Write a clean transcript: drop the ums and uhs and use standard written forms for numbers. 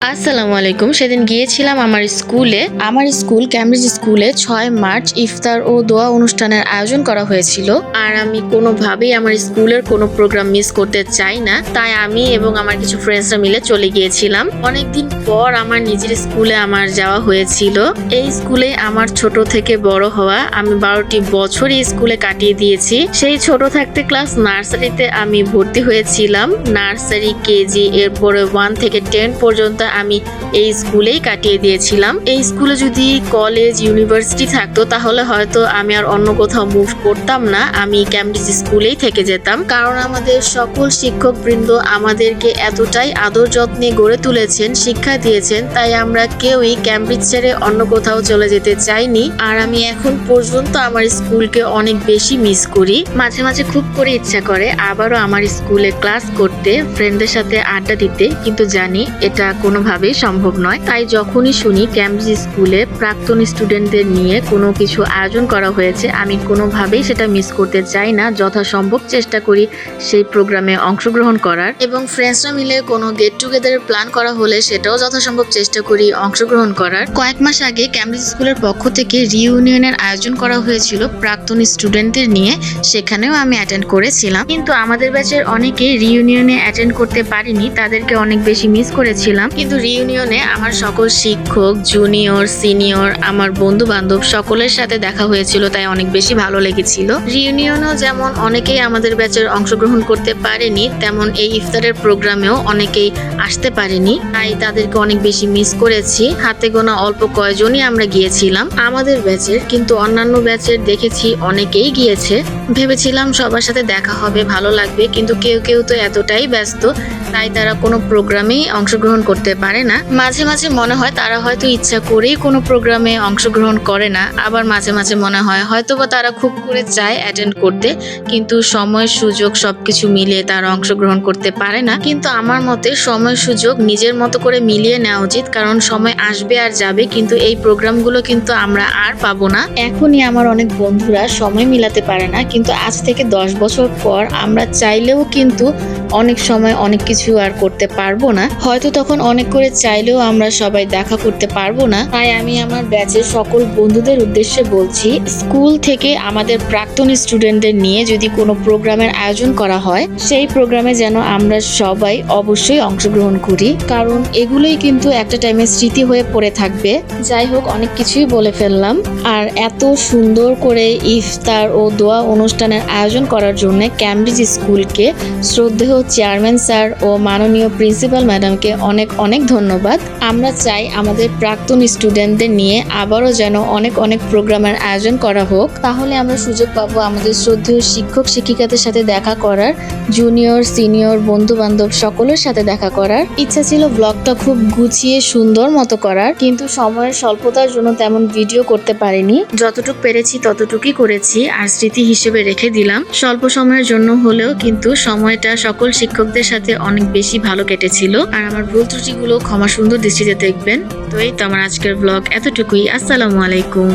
আসসালামু আলাইকুম। সেদিন গিয়েছিলাম আমার স্কুলে। আমার স্কুল ক্যামব্রিজ স্কুলে 6 মার্চ ইফতার ও দোয়া অনুষ্ঠানের আয়োজন করা হয়েছিল। আর আমি কোনোভাবেই আমার স্কুলের কোনো প্রোগ্রাম মিস করতে চাই না, তাই আমি এবং আমার কিছু ফ্রেন্ডসরা মিলে চলে গিয়েছিলাম। অনেকদিন পর আমার নিজের স্কুলে আমার যাওয়া হয়েছিল। এই স্কুলে আমার ছোট থেকে বড় হওয়া, আমি 12টি বছর এই স্কুলে কাটিয়ে দিয়েছি। সেই ছোট থাকতে ক্লাস নার্সারিতে আমি ভর্তি হয়েছিলাম। নার্সারি, কেজি, এরপরে 1 থেকে 10 পর্যন্ত আমি এই স্কুলেই কাটিয়ে দিয়েছিলাম। এই স্কুলে যদি কলেজ, ইউনিভার্সিটি থাকতো তাহলে হয়তো আমি আর অন্য কোথাও মুভ করতাম না, আমি ক্যামব্রিজ স্কুলেই থেকে যেতাম। কারণ আমাদের সকল শিক্ষক বৃন্দ আমাদেরকে এতটাই আদর যত্নে গড়ে তুলেছেন, শিক্ষা দিয়েছেন, তাই আমরা কেউই ক্যামব্রিজ ছেড়ে অন্য কোথাও চলে যেতে চাইনি। আর আমি এখন পর্যন্ত আমার স্কুলকে অনেক বেশি মিস করি। মাঝে মাঝে খুব করে ইচ্ছা করে আবারও আমার স্কুলে ক্লাস করতে, ফ্রেন্ডদের সাথে আড্ডা দিতে, কিন্তু জানি এটা কোনোভাবেই সম্ভব নয়। তাই যখনই শুনি ক্যামব্রিজ স্কুলে প্রাক্তন স্টুডেন্টদের নিয়ে কোনো কিছু আয়োজন করা হয়েছে, আমি কোনোভাবেই সেটা মিস করতে চাই না। যথাসম্ভব চেষ্টা করি সেই প্রোগ্রামে অংশগ্রহণ করার, এবং ফ্রেন্ডসরা মিলে কোনো গেট টুগেদারের প্ল্যান করা হলে সেটাও যথাসম্ভব চেষ্টা করি অংশগ্রহণ করার। কয়েক মাস আগে ক্যামব্রিজ স্কুলের পক্ষ থেকে রিইউনিয়নের আয়োজন করা হয়েছিল প্রাক্তন স্টুডেন্টদের নিয়ে, সেখানেও আমি অ্যাটেন্ড করেছিলাম। কিন্তু আমাদের ব্যাচের অনেকে রিইউনিয়নে অ্যাটেন্ড করতে পারিনি, তাদেরকে অনেক বেশি মিস করেছিলাম। কিন্তু রিইউনিয়নে আমার সকল শিক্ষক, জুনিয়র, সিনিয়র, আমার বন্ধু বান্ধব সকলের সাথে দেখা হয়েছিল, তাই অনেক বেশি ভালো লেগেছিল। রিইউনিয়নেও যেমন অনেকেই আমাদের ব্যাচের অংশগ্রহণ করতে পারেনি, তেমন এই ইফতারের প্রোগ্রামেও অনেকেই আসতে পারেনি, তাই তাদেরকে অনেক বেশি মিস করেছি। হাতে গোনা অল্প কয়জনই আমরা গিয়েছিলাম আমাদের ব্যাচের, কিন্তু অন্যান্য ব্যাচের দেখেছি অনেকেই গিয়েছে। ভেবেছিলাম সবার সাথে দেখা হবে, ভালো লাগবে, কিন্তু কেউ কেউ তো এতটাই ব্যস্ত, তাই তারা কোনো প্রোগ্রামেই অংশগ্রহণ করতে পারে না। মাঝে মাঝে মনে হয় তারা হয়তো ইচ্ছা করেই কোনো প্রোগ্রামে অংশগ্রহণ করে না, আবার মাঝে মাঝে মনে হয় হয়তোবা তারা খুব করে চায় অ্যাটেন্ড করতে, কিন্তু সময় সুযোগ সবকিছু মিলিয়ে তারা অংশগ্রহণ করতে পারে না। কিন্তু আমার মতে সময় সুযোগ নিজের মতো করে মিলিয়ে নেওয়া উচিত, কারণ সময় আসবে আর যাবে, কিন্তু এই প্রোগ্রামগুলো কিন্তু আমরা আর পাবো না। এখনই আমার অনেক বন্ধুরা সময় মিলাতে পারে না, কিন্তু আজ থেকে 10 বছর পর আমরা চাইলেও কিন্তু অনেক সময় অনেক কিছু আর করতে পারবো না। হয়তো তখন অনেক করে চাইলেও আমরা সবাই দেখা করতে পারবো না। তাই আমি আমার ব্যাচের সকল বন্ধুদের উদ্দেশ্যে বলছি, স্কুল থেকে আমাদের প্রাক্তন স্টুডেন্টদের নিয়ে যদি কোনো প্রোগ্রামের আয়োজন করা হয়, সেই প্রোগ্রামে যেন আমরা সবাই অবশ্যই অংশগ্রহণ করি, কারণ এগুলোই কিন্তু একটা টাইমে স্মৃতি হয়ে পড়ে থাকবে। যাই হোক, অনেক কিছুই বলে ফেললাম। আর এত সুন্দর করে ইফতার ও দোয়া অনুষ্ঠানের আয়োজন করার জন্য ক্যামব্রিজ স্কুলকে, শ্রদ্ধেয় চেয়ারম্যান স্যার ও মাননীয় প্রিন্সিপাল ম্যাডামকে অনেক অনেক ধন্যবাদ। আমরা চাই আমাদের প্রাক্তন স্টুডেন্টদের নিয়ে আবারও যেন অনেক অনেক প্রোগ্রামের আয়োজন করা হোক, তাহলে আমরা সুযোগ পাবো আমাদের শ্রদ্ধেয় শিক্ষক শিক্ষিকাদের সাথে দেখা করার, জুনিয়র, সিনিয়র, বন্ধু বান্ধব সকলের সাথে দেখা করার। ইচ্ছা ছিল ব্লগটা খুব গুছিয়ে সুন্দর মতো করার, কিন্তু সময়ের স্বল্পতার জন্য তেমন ভিডিও করতে পারিনি। যতটুকু পেরেছি ততটুকুই করেছি, আর স্মৃতি হিসেবে রেখে দিলাম। স্বল্প সময়ের জন্য হলেও কিন্তু সময়টা সকল শিক্ষকদের সাথে অনেক বেশি ভালো কেটেছিল। আর আমার ভুল ত্রুটিগুলো ক্ষমা সুন্দর দৃষ্টিতে দেখবেন। তো এই তো আমার আজকের ব্লগ এতটুকুই। আসসালামু আলাইকুম।